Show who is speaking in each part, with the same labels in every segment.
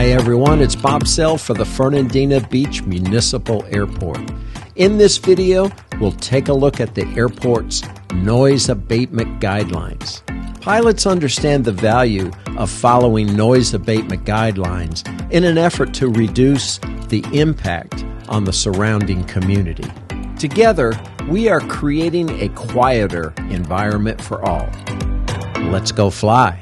Speaker 1: Hey everyone, it's Bob Sell for the Fernandina Beach Municipal Airport. In this video, we'll take a look at the airport's noise abatement guidelines. Pilots understand the value of following noise abatement guidelines in an effort to reduce the impact on the surrounding community. Together, we are creating a quieter environment for all. Let's go fly.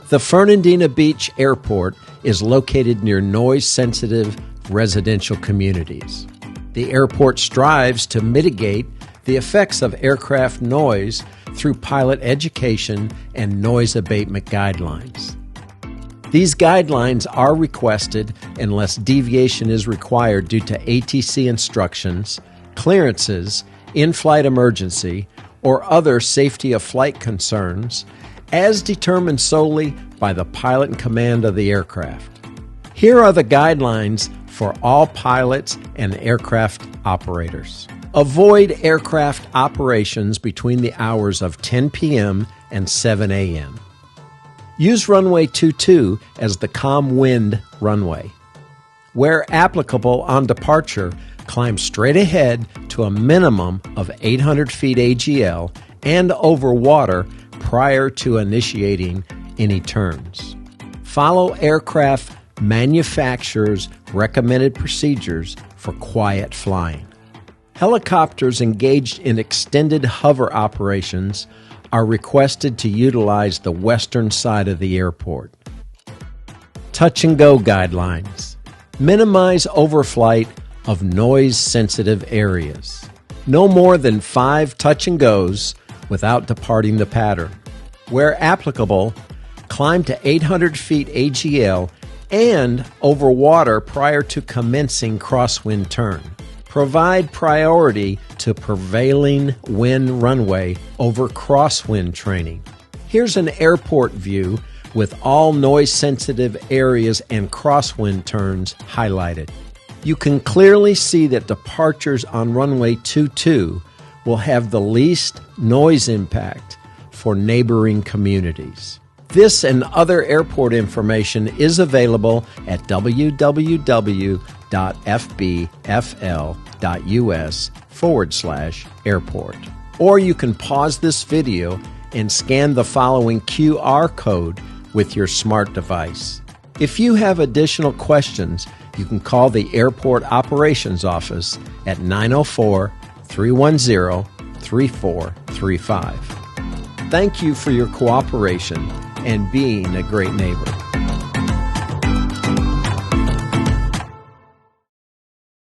Speaker 1: The Fernandina Beach Airport is located near noise-sensitive residential communities. The airport strives to mitigate the effects of aircraft noise through pilot education and noise abatement guidelines. These guidelines are requested unless deviation is required due to ATC instructions, clearances, in-flight emergency, or other safety of flight concerns, as determined solely by the pilot in command of the aircraft. Here are the guidelines for all pilots and aircraft operators. Avoid aircraft operations between the hours of 10 p.m. and 7 a.m. Use runway 22 as the calm wind runway. Where applicable on departure, climb straight ahead to a minimum of 800 feet AGL and over water prior to initiating any turns. Follow aircraft manufacturers' recommended procedures for quiet flying. Helicopters engaged in extended hover operations are requested to utilize the western side of the airport. Touch and go guidelines. Minimize overflight of noise-sensitive areas. No more than 5 touch and goes without departing the pattern. Where applicable, climb to 800 feet AGL and over water prior to commencing crosswind turn. Provide priority to prevailing wind runway over crosswind training. Here's an airport view with all noise-sensitive areas and crosswind turns highlighted. You can clearly see that departures on runway 22 will have the least noise impact for neighboring communities. This and other airport information is available at www.fbfl.us/airport. Or you can pause this video and scan the following QR code with your smart device. If you have additional questions, you can call the Airport Operations Office at 904-310-3435. Thank you for your cooperation and being a great neighbor.